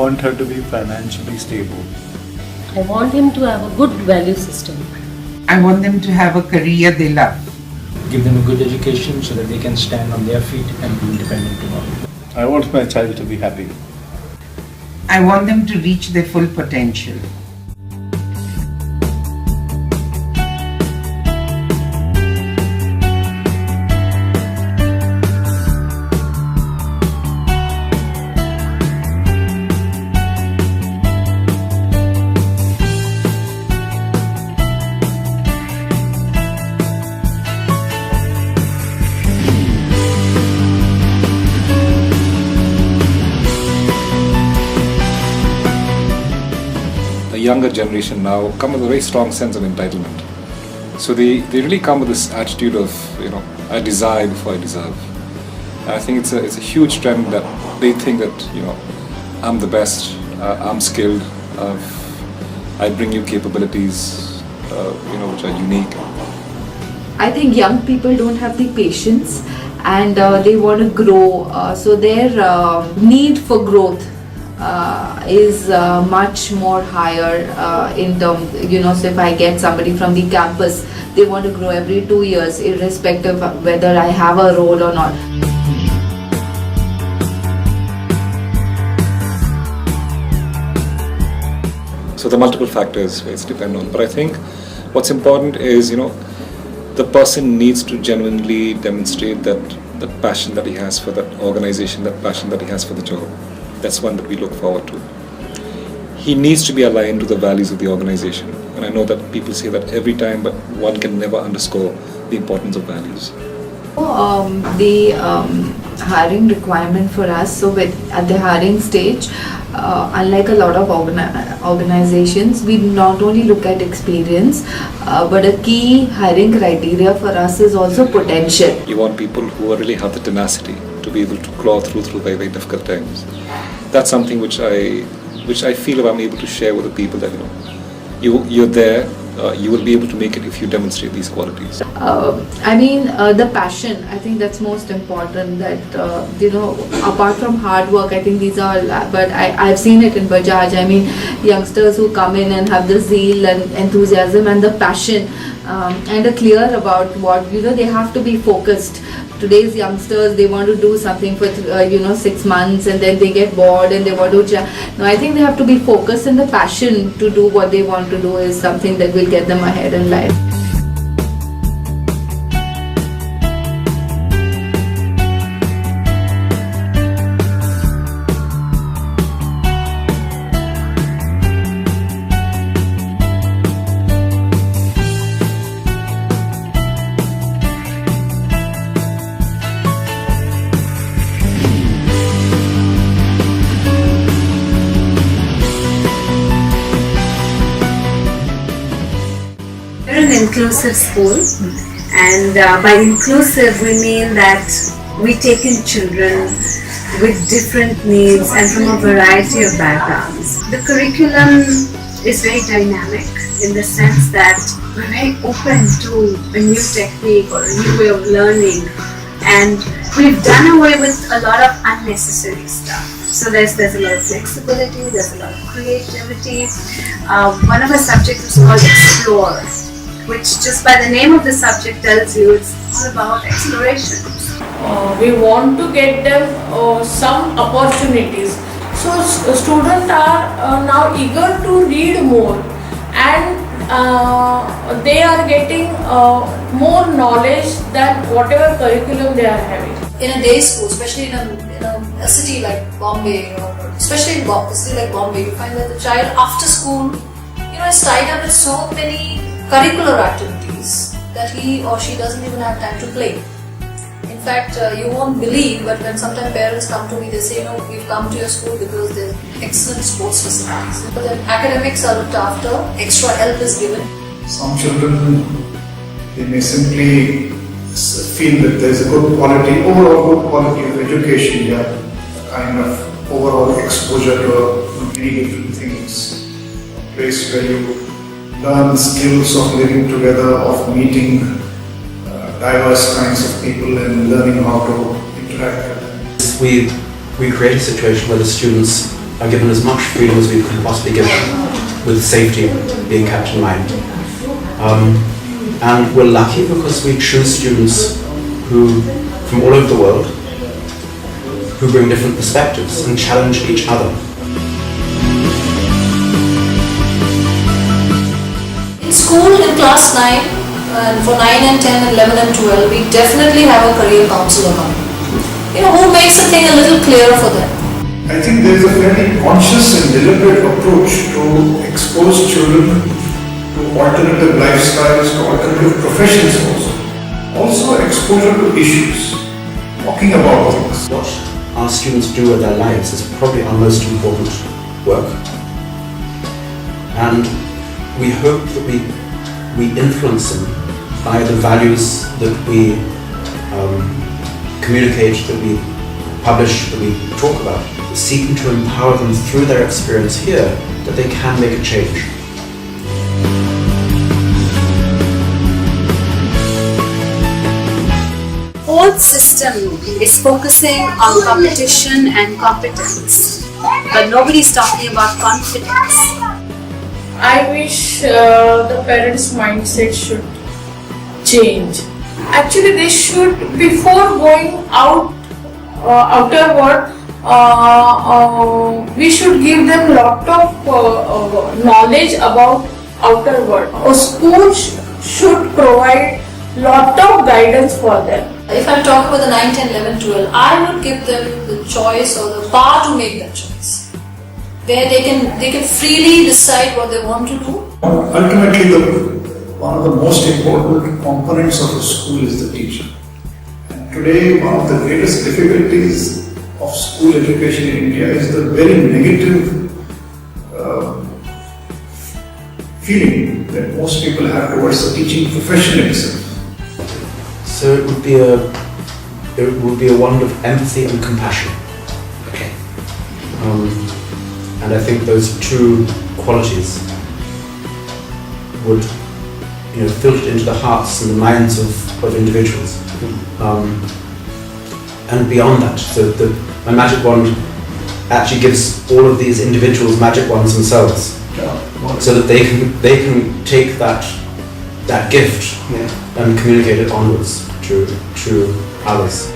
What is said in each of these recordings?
want her to be financially stable. I want him to have a good value system. I want them to have a career they love. Give them a good education so that they can stand on their feet and be independent tomorrow. I want my child to be happy. I want them to reach their full potential. The younger generation now come with a very strong sense of entitlement. So they really come with this attitude of, I desire before I deserve. And I think it's a huge trend that they think that, I'm the best, I'm skilled, I bring you capabilities, which are unique. I think young people don't have the patience and they want to grow, so their need for growth is much more higher in terms, so if I get somebody from the campus, they want to grow every 2 years irrespective of whether I have a role or not. So the multiple factors it's depend on, but I think what's important is, the person needs to genuinely demonstrate that the passion that he has for that organization, that passion that he has for the job. That's one that we look forward to. He needs to be aligned to the values of the organization. And I know that people say that every time, but one can never underscore the importance of values. The hiring requirement for us, so at the hiring stage, unlike a lot of organizations, we not only look at experience, but a key hiring criteria for us is also potential. You want people who really have the tenacity to be able to claw through very difficult times. That's something which I feel I'm able to share with the people that you're there. You will be able to make it if you demonstrate these qualities. The passion, I think that's most important, that apart from hard work, I think these are, but I've seen it in Bajaj. Youngsters who come in and have the zeal and enthusiasm and the passion and are clear about what, they have to be focused. Today's youngsters, they want to do something for 6 months and then they get bored and they want to no, I think they have to be focused, and the passion to do what they want to do is something that will get them ahead in life. Inclusive school, and by inclusive we mean that we take in children with different needs and from a variety of backgrounds. The curriculum is very dynamic in the sense that we're very open to a new technique or a new way of learning, and we've done away with a lot of unnecessary stuff. So there's a lot of flexibility, there's a lot of creativity. One of our subjects is called Explore, which just by the name of the subject tells you it's all about exploration. We want to get them some opportunities. So students are now eager to read more, and they are getting more knowledge than whatever curriculum they are having. In a day school, especially in a city like Bombay, or especially in a city like Bombay, you find that the child after school, is tied up with so many curricular activities that he or she doesn't even have time to play. In fact, you won't believe, but when sometimes parents come to me, they say, we've come to your school because there's excellent sports facilities. But then academics are looked after, extra help is given. Some children, they may simply feel that there's a good quality, overall good quality of education here, a kind of overall exposure to many different things, a place where you learn skills of living together, of meeting diverse kinds of people and learning how to interact with them. We create a situation where the students are given as much freedom as we can possibly give them, with safety being kept in mind. And we're lucky because we choose students who, from all over the world, who bring different perspectives and challenge each other. In school, in class 9, and for 9 and 10 and 11 and 12, we definitely have a career counselor coming. Who makes the thing a little clearer for them. I think there is a fairly conscious and deliberate approach to expose children to alternative lifestyles, to alternative professions also. Also exposure to issues, talking about things. What our students do with their lives is probably our most important work. And we hope that we influence them by the values that we communicate, that we publish, that we talk about, seeking to empower them through their experience here that they can make a change. Whole system is focusing on competition and competence, but nobody's talking about confidence. I wish the parents' mindset should change. Actually, they should, before going outward, we should give them lot of knowledge about outer world. A school should provide lot of guidance for them. If I'm talking about the 9, 10, 11, 12, I would give them the choice or the power to make that choice, where they can freely decide what they want to do. Ultimately, one of the most important components of a school is the teacher. And today, one of the greatest difficulties of school education in India is the very negative feeling that most people have towards the teaching profession itself. So it would be a wand of empathy and compassion. Okay. And I think those two qualities would, filter into the hearts and the minds of individuals. And beyond that, so my magic wand actually gives all of these individuals magic wands themselves, so that they can take that gift and communicate it onwards to others.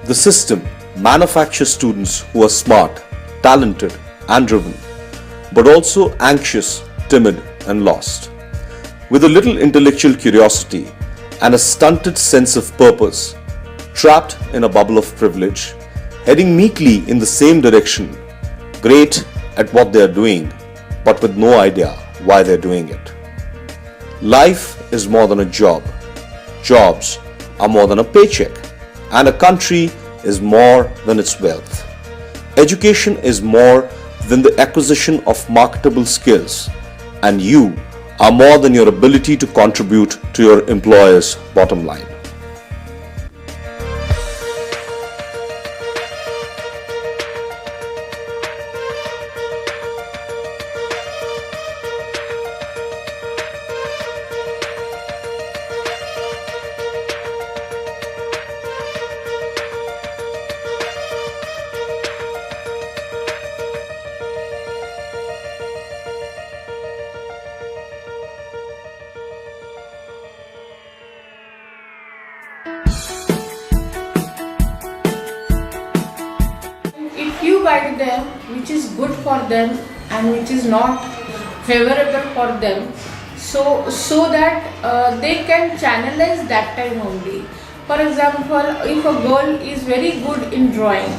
The system manufactures students who are smart, talented and driven, but also anxious, timid and lost. With a little intellectual curiosity and a stunted sense of purpose, trapped in a bubble of privilege, heading meekly in the same direction, great at what they are doing, but with no idea why they are doing it. Life is more than a job. Jobs are more than a paycheck. And a country is more than its wealth. Education is more than the acquisition of marketable skills, and you are more than your ability to contribute to your employer's bottom line. If you guide them, which is good for them and which is not favorable for them, so that they can channelize that time only. For example, if a girl is very good in drawing,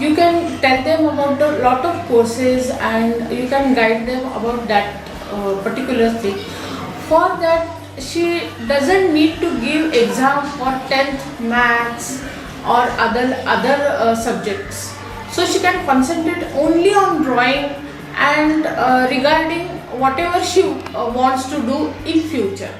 you can tell them about a lot of courses and you can guide them about that particular thing. For that, she doesn't need to give exam for 10th maths or other subjects. So she can concentrate only on drawing and regarding whatever she wants to do in future.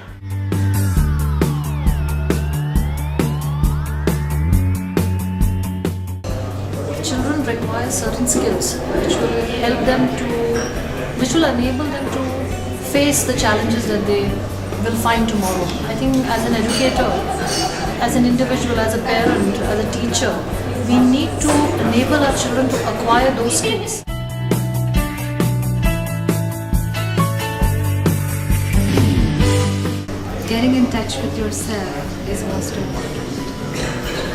Children require certain skills which will help them which will enable them to face the challenges that they will find tomorrow. I think as an educator, as an individual, as a parent, as a teacher, we need to enable our children to acquire those skills. Getting in touch with yourself is most important.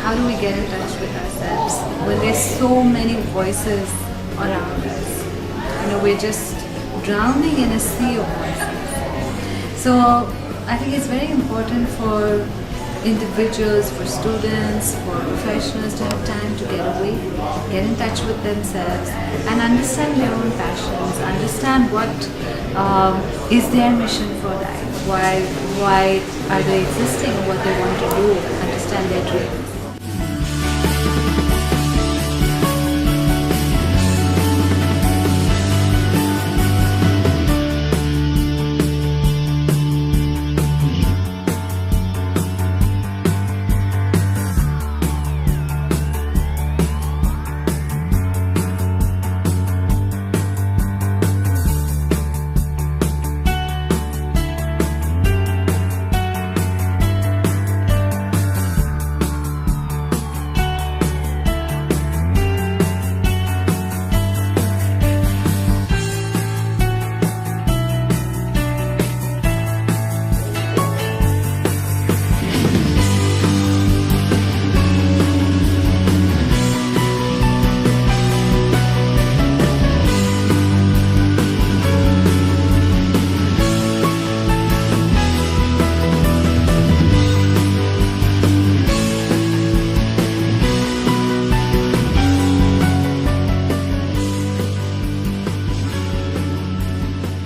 How do we get in touch with ourselves when there's so many voices around us? We're just drowning in a sea of voices. So I think it's very important for individuals, for students, for professionals to have time to get away, get in touch with themselves and understand their own passions, understand what is their mission for life, why are they existing, what they want to do, understand their dreams.